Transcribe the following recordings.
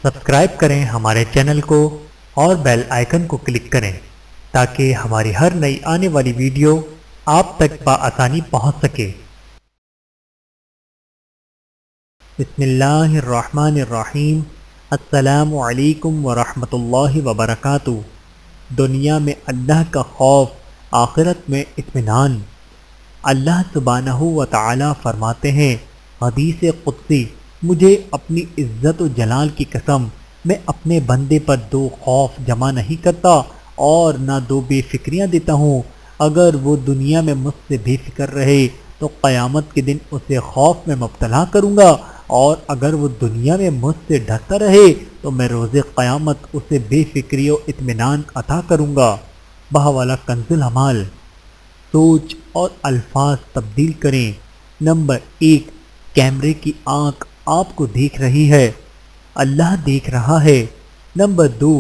Subscribe کریں ہمارے channel کو اور بیل آئیکن کو کلک کریں تاکہ ہماری ہر نئی آنے والی ویڈیو آپ تک بآسانی پہنچ سکے۔ بسم اللہ الرحمن الرحیم۔ السلام علیکم ورحمۃ اللہ وبرکاتہ۔ دنیا میں اللہ کا خوف، آخرت میں اطمینان۔ اللہ سبحانہ و تعالی فرماتے ہیں حدیث قدسی، مجھے اپنی عزت و جلال کی قسم، میں اپنے بندے پر دو خوف جمع نہیں کرتا اور نہ دو بے فکریاں دیتا ہوں۔ اگر وہ دنیا میں مجھ سے بے فکر رہے تو قیامت کے دن اسے خوف میں مبتلا کروں گا، اور اگر وہ دنیا میں مجھ سے ڈرتا رہے تو میں روز قیامت اسے بے فکری و اطمینان عطا کروں گا۔ بہوالا کنز العمال۔ سوچ اور الفاظ تبدیل کریں۔ نمبر 1، کیمرے کی آنکھ آپ کو دیکھ رہی ہے، اللہ دیکھ رہا ہے۔ نمبر 2،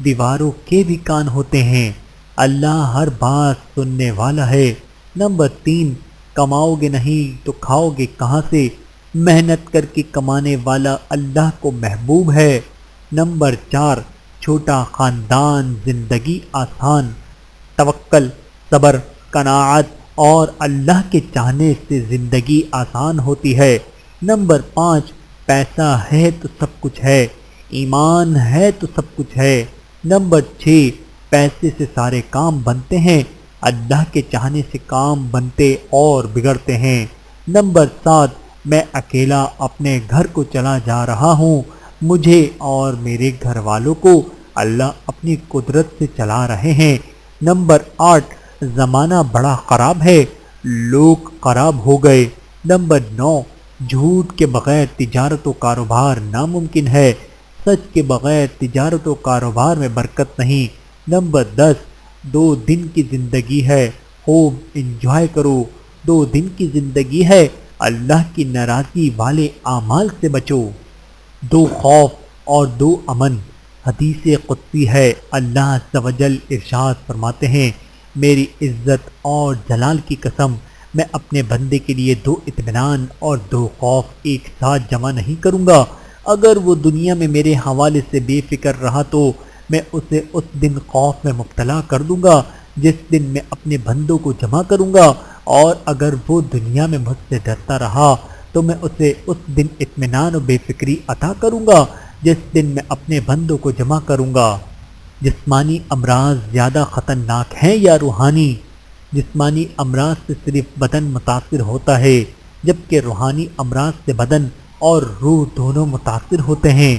دیواروں کے بھی کان ہوتے ہیں، اللہ ہر بات سننے والا ہے۔ نمبر 3، کماؤ گے نہیں تو کھاؤ گے کہاں سے، محنت کر کے کمانے والا اللہ کو محبوب ہے۔ نمبر 4، چھوٹا خاندان زندگی آسان، توکل، صبر، قناعت اور اللہ کے چاہنے سے زندگی آسان ہوتی ہے۔ نمبر 5، پیسہ ہے تو سب کچھ ہے، ایمان ہے تو سب کچھ ہے۔ نمبر 6، پیسے سے سارے کام بنتے ہیں، اللہ کے چاہنے سے کام بنتے اور بگڑتے ہیں۔ نمبر 7، میں اکیلا اپنے گھر کو چلا جا رہا ہوں، مجھے اور میرے گھر والوں کو اللہ اپنی قدرت سے چلا رہے ہیں۔ نمبر 8، زمانہ بڑا خراب ہے، لوگ خراب ہو گئے۔ نمبر 9، جھوٹ کے بغیر تجارت و کاروبار ناممکن ہے، سچ کے بغیر تجارت و کاروبار میں برکت نہیں۔ نمبر 10، 2 دن کی زندگی ہے، خوب انجوائے کرو، 2 دن کی زندگی ہے، اللہ کی ناراضگی والے اعمال سے بچو۔ 2 خوف اور 2 امن۔ حدیث قدسی ہے، اللہ عز و جل ارشاد فرماتے ہیں میری عزت اور جلال کی قسم، میں اپنے بندے کے لیے 2 اطمینان اور 2 خوف ایک ساتھ جمع نہیں کروں گا۔ اگر وہ دنیا میں میرے حوالے سے بے فکر رہا تو میں اسے اس دن خوف میں مبتلا کر دوں گا جس دن میں اپنے بندوں کو جمع کروں گا، اور اگر وہ دنیا میں مجھ سے ڈرتا رہا تو میں اسے اس دن اطمینان و بے فکری عطا کروں گا جس دن میں اپنے بندوں کو جمع کروں گا۔ جسمانی امراض زیادہ خطرناک ہیں یا روحانی؟ جسمانی امراض سے صرف بدن متاثر ہوتا ہے، جبکہ روحانی امراض سے بدن اور روح دونوں متاثر ہوتے ہیں۔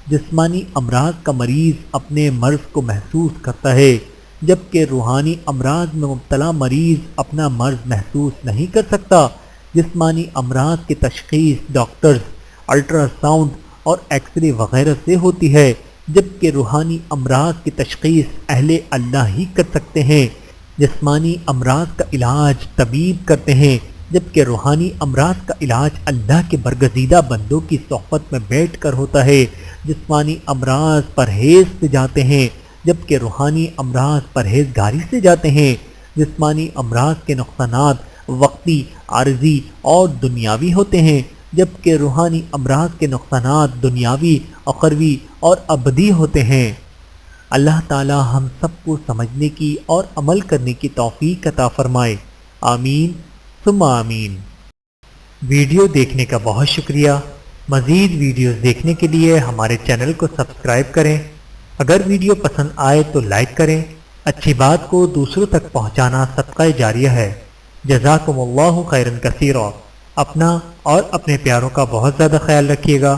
جسمانی امراض کا مریض اپنے مرض کو محسوس کرتا ہے، جبکہ روحانی امراض میں مبتلا مریض اپنا مرض محسوس نہیں کر سکتا۔ جسمانی امراض کی تشخیص ڈاکٹرز الٹرا ساؤنڈ اور ایکس رے وغیرہ سے ہوتی ہے، جبکہ روحانی امراض کی تشخیص اہل اللہ ہی کر سکتے ہیں۔ جسمانی امراض کا علاج طبیب کرتے ہیں، جبکہ روحانی امراض کا علاج اللہ کے برگزیدہ بندوں کی صحبت میں بیٹھ کر ہوتا ہے۔ جسمانی امراض پرہیز سے جاتے ہیں، جبکہ روحانی امراض پرہیزگاری سے جاتے ہیں۔ جسمانی امراض کے نقصانات وقتی، عارضی اور دنیاوی ہوتے ہیں، جبکہ روحانی امراض کے نقصانات دنیاوی، اخروی اور ابدی ہوتے ہیں۔ اللہ تعالی ہم سب کو سمجھنے کی اور عمل کرنے کی توفیق عطا فرمائے، آمین ثم آمین۔ ویڈیو دیکھنے کا بہت شکریہ۔ مزید ویڈیوز دیکھنے کے لیے ہمارے چینل کو سبسکرائب کریں۔ اگر ویڈیو پسند آئے تو لائک کریں، اچھی بات کو دوسروں تک پہنچانا صدقہ جاریہ ہے۔ جزاکم اللہ خیرا کثیرا۔ اپنا اور اپنے پیاروں کا بہت زیادہ خیال رکھیے گا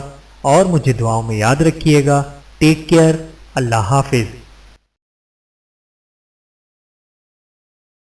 اور مجھے دعاؤں میں یاد رکھیے گا۔ ٹیک کیئر، اللہ حافظ۔